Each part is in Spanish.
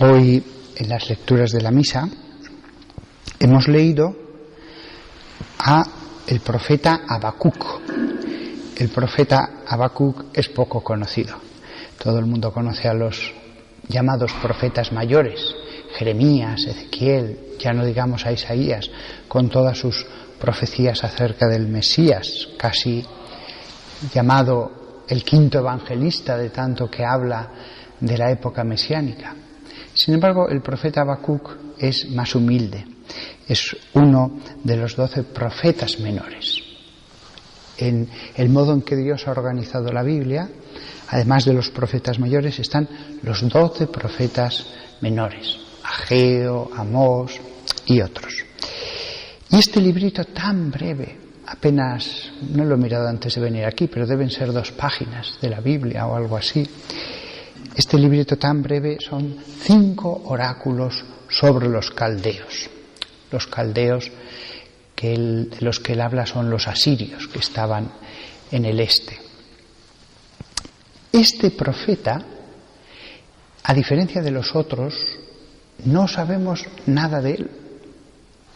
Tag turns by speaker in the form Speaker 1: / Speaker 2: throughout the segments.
Speaker 1: Hoy, en las lecturas de la misa, hemos leído a el profeta Habacuc. El profeta Habacuc es poco conocido. Todo el mundo conoce a los llamados profetas mayores, Jeremías, Ezequiel, ya no digamos a Isaías, con todas sus profecías acerca del Mesías, casi llamado el quinto evangelista de tanto que habla de la época mesiánica. Sin embargo, el profeta Habacuc es más humilde, es uno de los 12 profetas menores. En el modo en que Dios ha organizado la Biblia, además de los profetas mayores, están los 12 profetas menores, Ageo, Amós y otros. Y este librito tan breve, apenas, no lo he mirado antes de venir aquí, pero deben ser 2 páginas de la Biblia o algo así. Este librito tan breve son 5 oráculos sobre los caldeos. Los caldeos de los que él habla son los asirios, que estaban en el este. Este profeta, a diferencia de los otros, no sabemos nada de él.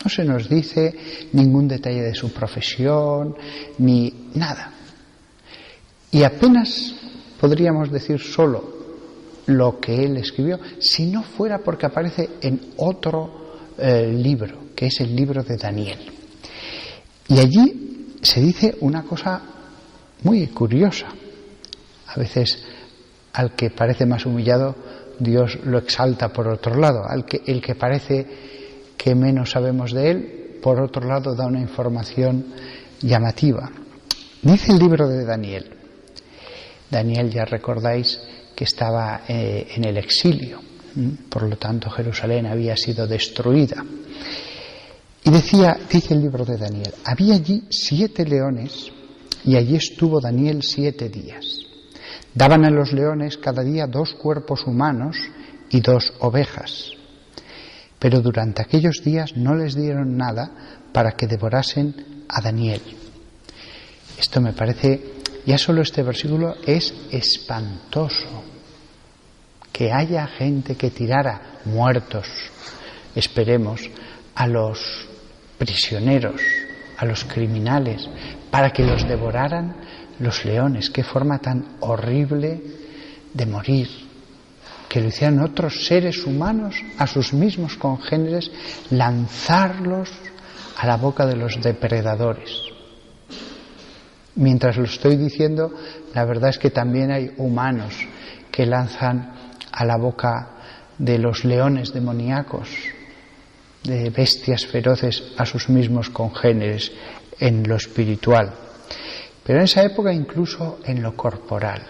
Speaker 1: No se nos dice ningún detalle de su profesión, ni nada. Y apenas podríamos decir solo lo que él escribió, si no fuera porque aparece en otro libro, que es el libro de Daniel. Y allí se dice una cosa muy curiosa. A veces al que parece más humillado, Dios lo exalta por otro lado. El que parece que menos sabemos de él, por otro lado da una información llamativa. Dice el libro de Daniel. Daniel, ya recordáis que estaba en el exilio, por lo tanto Jerusalén había sido destruida. Y dice el libro de Daniel, había allí 7 leones y allí estuvo Daniel 7 días. Daban a los leones cada día 2 cuerpos humanos y 2 ovejas. Pero durante aquellos días no les dieron nada para que devorasen a Daniel. Esto me parece, ya solo este versículo es espantoso. Que haya gente que tirara muertos, esperemos, a los prisioneros, a los criminales, para que los devoraran los leones. Qué forma tan horrible de morir. Que lo hicieran otros seres humanos a sus mismos congéneres, lanzarlos a la boca de los depredadores. Mientras lo estoy diciendo, la verdad es que también hay humanos que lanzan a la boca de los leones demoníacos, de bestias feroces a sus mismos congéneres en lo espiritual. Pero en esa época incluso en lo corporal.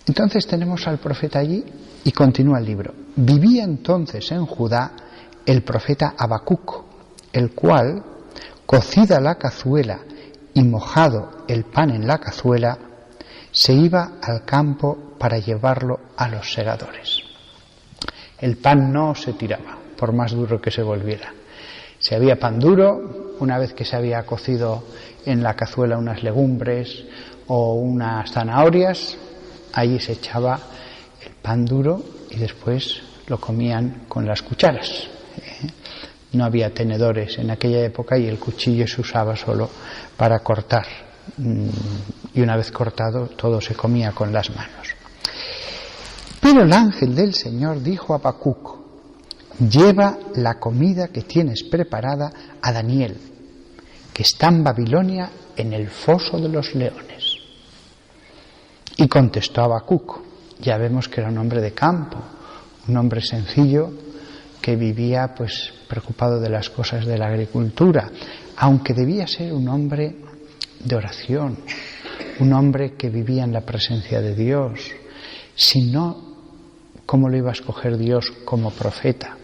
Speaker 1: Entonces tenemos al profeta allí y continúa el libro. Vivía entonces en Judá el profeta Habacuc, el cual, cocida la cazuela y mojado el pan en la cazuela, se iba al campo para llevarlo a los segadores. El pan no se tiraba, por más duro que se volviera. Si había pan duro, una vez que se había cocido en la cazuela unas legumbres o unas zanahorias, allí se echaba el pan duro y después lo comían con las cucharas. No había tenedores en aquella época y el cuchillo se usaba solo para cortar. Y una vez cortado, todo se comía con las manos. Pero el ángel del Señor dijo a Habacuc: lleva la comida que tienes preparada a Daniel, que está en Babilonia en el foso de los leones. Y contestó Habacuc. Ya vemos que era un hombre de campo, un hombre sencillo que vivía pues preocupado de las cosas de la agricultura, aunque debía ser un hombre de oración, un hombre que vivía en la presencia de Dios. Si no, ¿cómo lo iba a escoger Dios como profeta?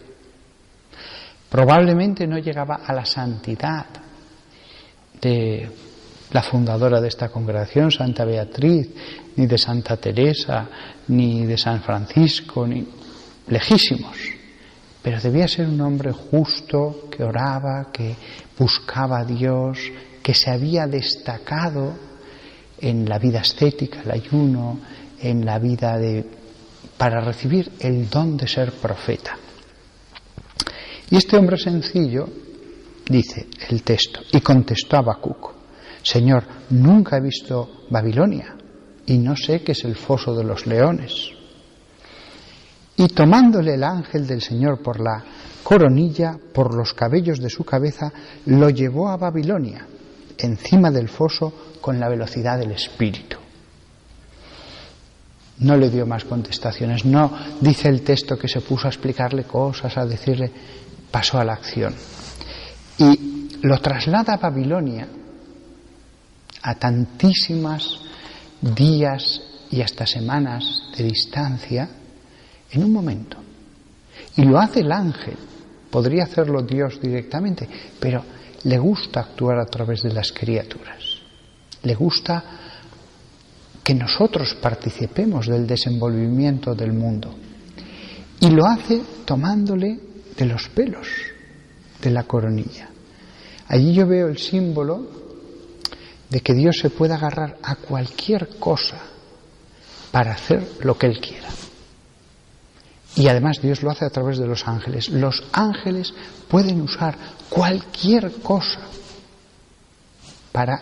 Speaker 1: Probablemente no llegaba a la santidad de la fundadora de esta congregación, Santa Beatriz, ni de Santa Teresa, ni de San Francisco, ni lejísimos. Pero debía ser un hombre justo, que oraba, que buscaba a Dios, que se había destacado en la vida ascética, el ayuno, en la vida de para recibir el don de ser profeta. Y este hombre sencillo, dice el texto, y contestó a Habacuc: Señor, nunca he visto Babilonia y no sé qué es el foso de los leones. Y tomándole el ángel del Señor por la coronilla, por los cabellos de su cabeza, lo llevó a Babilonia, encima del foso, con la velocidad del espíritu. No le dio más contestaciones, no dice el texto que se puso a explicarle cosas, a decirle, pasó a la acción. Y lo traslada a Babilonia, a tantísimas días y hasta semanas de distancia, en un momento. Y lo hace el ángel. Podría hacerlo Dios directamente, pero le gusta actuar a través de las criaturas. Le gusta que nosotros participemos del desenvolvimiento del mundo. Y lo hace tomándole de los pelos de la coronilla. Allí yo veo el símbolo de que Dios se puede agarrar a cualquier cosa para hacer lo que Él quiera. Y además Dios lo hace a través de los ángeles. Los ángeles pueden usar cualquier cosa para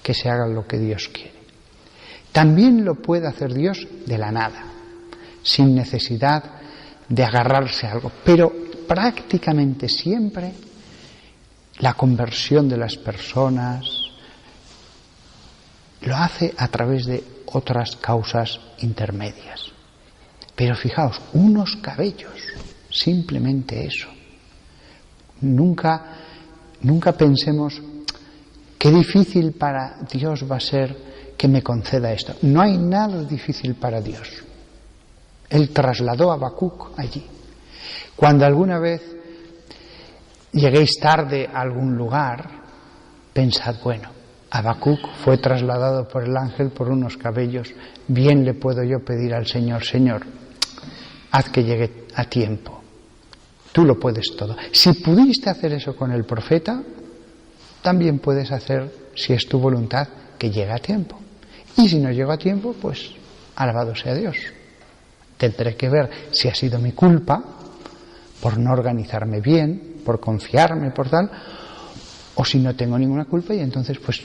Speaker 1: que se haga lo que Dios quiere. También lo puede hacer Dios de la nada, sin necesidad de agarrarse a algo. Pero prácticamente siempre la conversión de las personas lo hace a través de otras causas intermedias. Pero fijaos, unos cabellos, simplemente eso. Nunca pensemos qué difícil para Dios va a ser que me conceda esto. No hay nada difícil para Dios. Él trasladó a Habacuc allí. Cuando alguna vez lleguéis tarde a algún lugar, pensad, bueno, Habacuc fue trasladado por el ángel por unos cabellos, bien le puedo yo pedir al Señor, Señor, haz que llegue a tiempo. Tú lo puedes todo. Si pudiste hacer eso con el profeta, también puedes hacer, si es tu voluntad, que llegue a tiempo. Y si no llega a tiempo, pues alabado sea Dios. Tendré que ver si ha sido mi culpa por no organizarme bien, por confiarme, por tal, o si no tengo ninguna culpa y entonces pues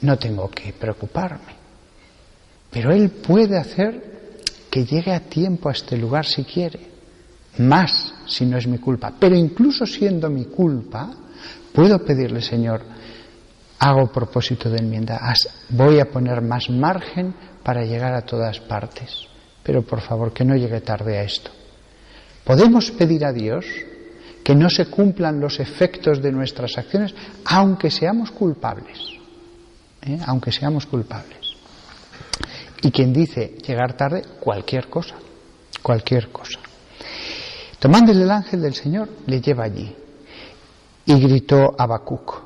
Speaker 1: no tengo que preocuparme. Pero Él puede hacer que llegue a tiempo a este lugar si quiere, más si no es mi culpa. Pero incluso siendo mi culpa, puedo pedirle, Señor, hago propósito de enmienda, voy a poner más margen para llegar a todas partes, pero por favor que no llegue tarde a esto. Podemos pedir a Dios que no se cumplan los efectos de nuestras acciones, aunque seamos culpables, aunque seamos culpables. Y quien dice llegar tarde, cualquier cosa. Tomándole el ángel del Señor, le lleva allí. Y gritó Habacuc: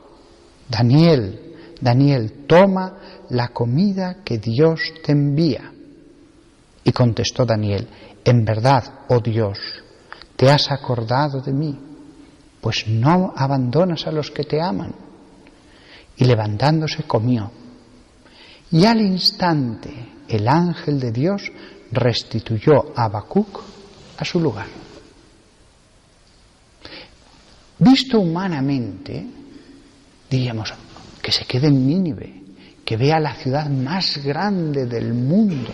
Speaker 1: Daniel, Daniel, toma la comida que Dios te envía. Y contestó Daniel: en verdad, oh Dios, te has acordado de mí, pues no abandonas a los que te aman. Y levantándose comió. Y al instante el ángel de Dios restituyó a Habacuc a su lugar. Visto humanamente, diríamos, que se quede en Nínive, que vea la ciudad más grande del mundo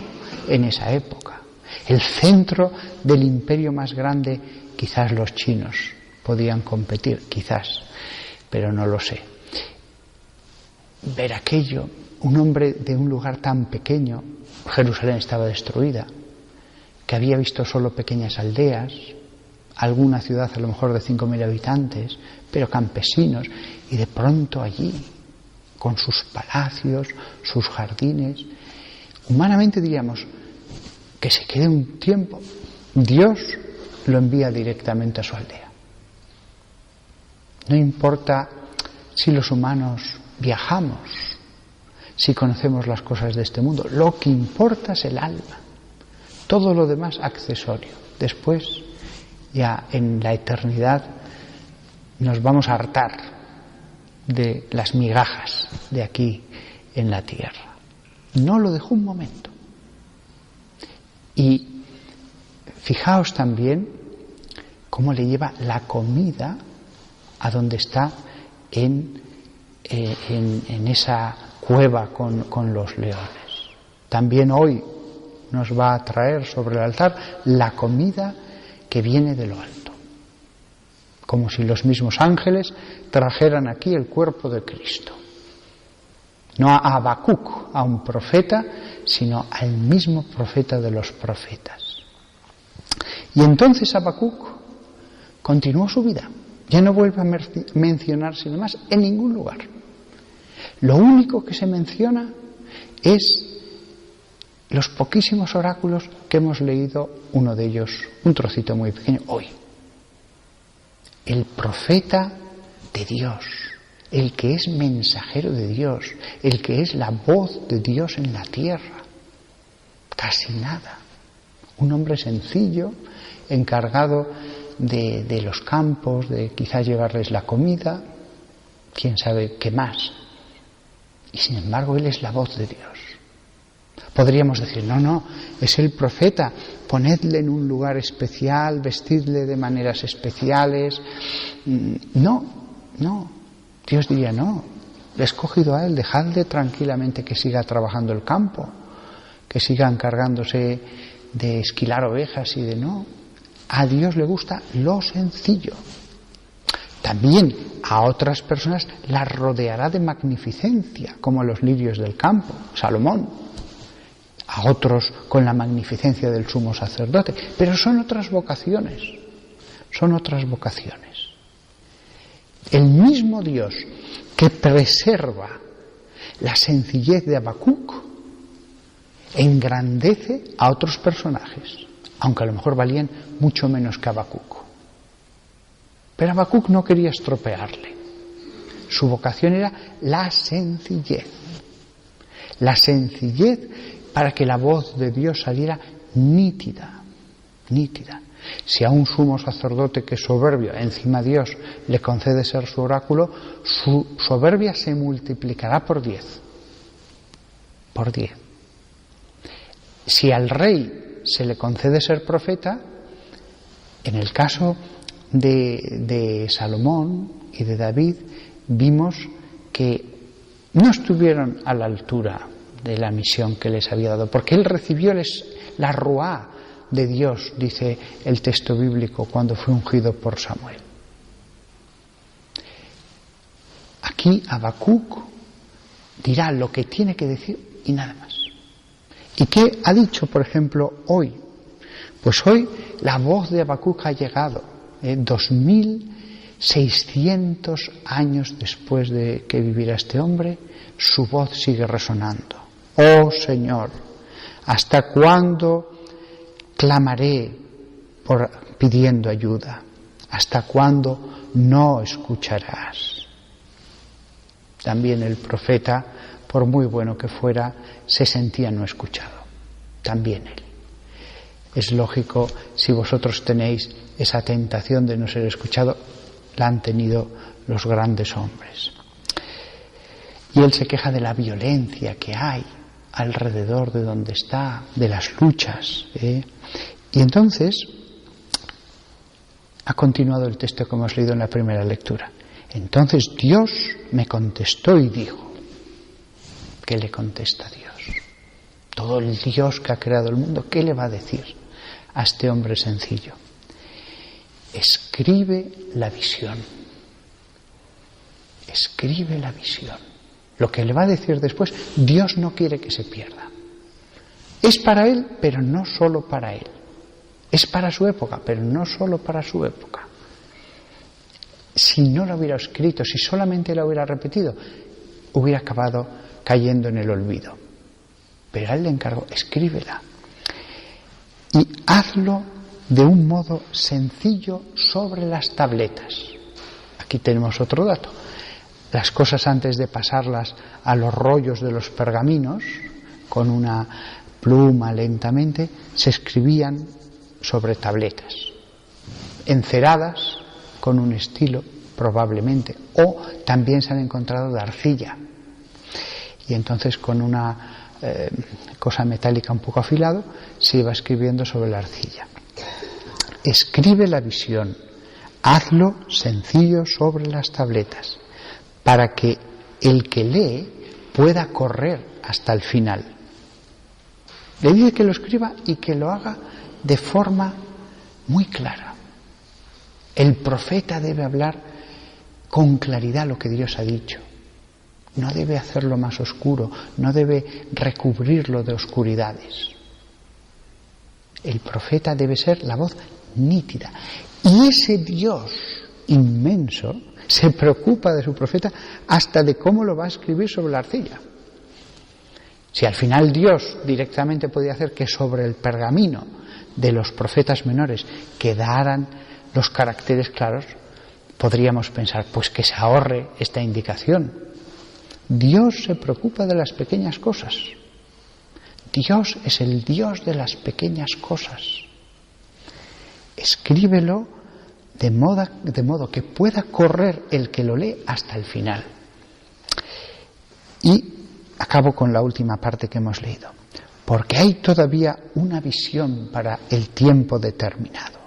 Speaker 1: en esa época, el centro del imperio más grande. Quizás los chinos podían competir, quizás, pero no lo sé. Ver aquello, un hombre de un lugar tan pequeño, Jerusalén estaba destruida, que había visto solo pequeñas aldeas, alguna ciudad a lo mejor de 5.000 habitantes, pero campesinos, y de pronto allí, con sus palacios, sus jardines, humanamente diríamos que se quede un tiempo. Dios lo envía directamente a su aldea. No importa si los humanos viajamos, si conocemos las cosas de este mundo, lo que importa es el alma. Todo lo demás accesorio. Después, ya en la eternidad, nos vamos a hartar de las migajas de aquí en la tierra. No lo dejó un momento. Y Fijaos también cómo le lleva la comida a donde está en esa cueva con los leones. También hoy nos va a traer sobre el altar la comida que viene de lo alto, como si los mismos ángeles trajeran aquí el cuerpo de Cristo. No a Habacuc, a un profeta, sino al mismo profeta de los profetas. Y entonces Habacuc continuó su vida. Ya no vuelve a mencionarse más en ningún lugar. Lo único que se menciona es los poquísimos oráculos que hemos leído, uno de ellos, un trocito muy pequeño, hoy. El profeta de Dios, el que es mensajero de Dios, el que es la voz de Dios en la tierra. Casi nada. Un hombre sencillo, encargado de los campos, de quizás llevarles la comida, quién sabe qué más. Y sin embargo él es la voz de Dios. Podríamos decir, no, es el profeta, ponedle en un lugar especial, vestidle de maneras especiales. No, Dios diría, no, le he escogido a él, dejadle tranquilamente que siga trabajando el campo, que siga encargándose de esquilar ovejas y de no. A Dios le gusta lo sencillo. También a otras personas las rodeará de magnificencia, como los lirios del campo, Salomón. A otros con la magnificencia del sumo sacerdote. Pero son otras vocaciones. El mismo Dios que preserva la sencillez de Habacuc engrandece a otros personajes, aunque a lo mejor valían mucho menos que Habacuc. Pero Habacuc no quería estropearle. Su vocación era la sencillez. La sencillez para que la voz de Dios saliera nítida. Si a un sumo sacerdote que es soberbio, encima Dios le concede ser su oráculo, su soberbia se multiplicará por 10. Por 10. Si al rey se le concede ser profeta, en el caso de Salomón y de David, vimos que no estuvieron a la altura de la misión que les había dado, porque él recibió la ruá de Dios, dice el texto bíblico, cuando fue ungido por Samuel. Aquí Habacuc dirá lo que tiene que decir y nada más. ¿Y qué ha dicho, por ejemplo, hoy? Pues hoy la voz de Habacuc ha llegado, 2600 años después de que viviera este hombre, su voz sigue resonando. Oh Señor, ¿hasta cuándo clamaré pidiendo ayuda? ¿Hasta cuándo no escucharás? También el profeta, por muy bueno que fuera, se sentía no escuchado. También él. Es lógico, si vosotros tenéis esa tentación de no ser escuchado, la han tenido los grandes hombres. Y él se queja de la violencia que hay alrededor de donde está, de las luchas. Y entonces ha continuado el texto que hemos leído en la primera lectura. Entonces Dios me contestó y dijo. ¿Qué le contesta Dios? Todo el Dios que ha creado el mundo, ¿qué le va a decir a este hombre sencillo? Escribe la visión. Escribe la visión. Lo que le va a decir después, Dios no quiere que se pierda. Es para él, pero no solo para él. Es para su época, pero no solo para su época. Si no lo hubiera escrito, si solamente lo hubiera repetido, hubiera acabado cayendo en el olvido. Pero a él le encargó, escríbela. Y hazlo de un modo sencillo sobre las tabletas. Aquí tenemos otro dato. Las cosas, antes de pasarlas a los rollos de los pergaminos, con una pluma lentamente, se escribían sobre tabletas, enceradas con un estilo probablemente, o también se han encontrado de arcilla, y entonces con una cosa metálica un poco afilado se iba escribiendo sobre la arcilla. Escribe la visión, hazlo sencillo sobre las tabletas, para que el que lee pueda correr hasta el final. Le dice que lo escriba y que lo haga de forma muy clara. El profeta debe hablar con claridad lo que Dios ha dicho. No debe hacerlo más oscuro, no debe recubrirlo de oscuridades. El profeta debe ser la voz nítida. Y ese Dios inmenso se preocupa de su profeta hasta de cómo lo va a escribir sobre la arcilla. Si al final Dios directamente podía hacer que sobre el pergamino de los profetas menores quedaran los caracteres claros, podríamos pensar, pues que se ahorre esta indicación. Dios se preocupa de las pequeñas cosas. Dios es el Dios de las pequeñas cosas. Escríbelo de modo que pueda correr el que lo lee hasta el final. Y acabo con la última parte que hemos leído. Porque hay todavía una visión para el tiempo determinado.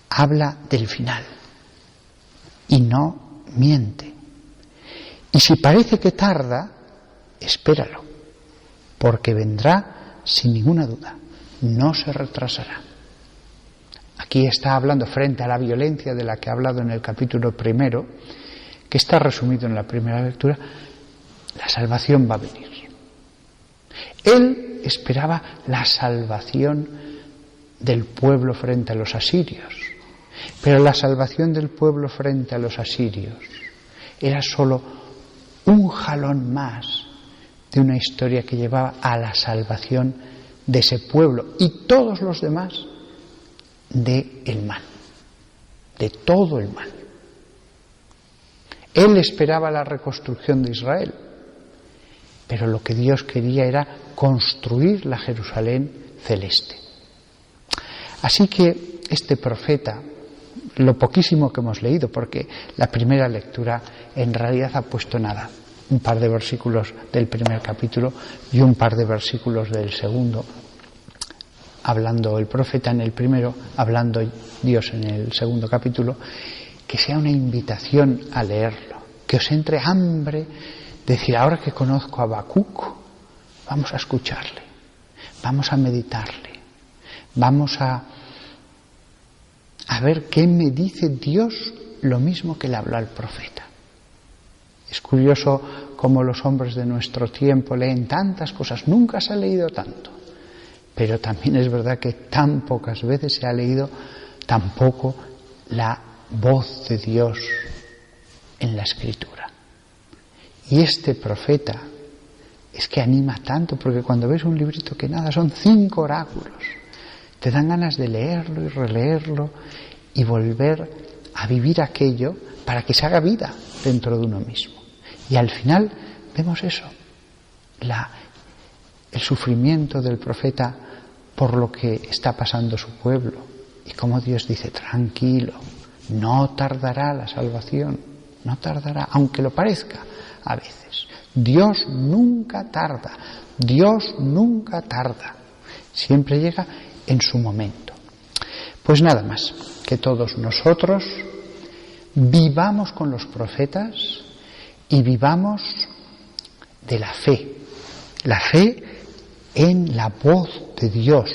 Speaker 1: Habla del final y no miente. Y si parece que tarda, espéralo, porque vendrá sin ninguna duda, no se retrasará. Aquí está hablando frente a la violencia de la que ha hablado en el capítulo 1, que está resumido en la primera lectura. La salvación va a venir. Él esperaba la salvación del pueblo frente a los asirios, pero la salvación del pueblo frente a los asirios era solo un jalón más de una historia que llevaba a la salvación de ese pueblo y todos los demás del mal, de todo el mal. Él esperaba la reconstrucción de Israel, pero lo que Dios quería era construir la Jerusalén celeste. Así que este profeta, lo poquísimo que hemos leído, porque la primera lectura en realidad ha puesto nada, un par de versículos del primer capítulo y un par de versículos del segundo, hablando el profeta en el primero, hablando Dios en el segundo capítulo, que sea una invitación a leerlo, que os entre hambre, decir, ahora que conozco a Habacuc, vamos a escucharle, vamos a meditarle, vamos a ver qué me dice Dios, lo mismo que le habló al profeta. Es curioso cómo los hombres de nuestro tiempo leen tantas cosas, nunca se ha leído tanto, pero también es verdad que tan pocas veces se ha leído tampoco la voz de Dios en la Escritura. Y este profeta es que anima tanto, porque cuando ves un librito que nada, son 5 oráculos, te dan ganas de leerlo y releerlo y volver a vivir aquello para que se haga vida dentro de uno mismo. Y al final vemos eso, el sufrimiento del profeta por lo que está pasando su pueblo, y como Dios dice, tranquilo, no tardará la salvación, no tardará, aunque lo parezca a veces. Dios nunca tarda, Dios nunca tarda, siempre llega en su momento. Pues nada más, que todos nosotros vivamos con los profetas y vivamos de la fe en la voz de Dios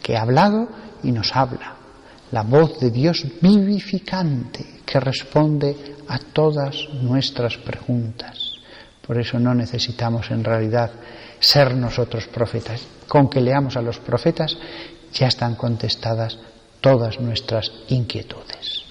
Speaker 1: que ha hablado y nos habla, la voz de Dios vivificante que responde a todas nuestras preguntas. Por eso no necesitamos en realidad ser nosotros profetas. Con que leamos a los profetas ya están contestadas todas nuestras inquietudes.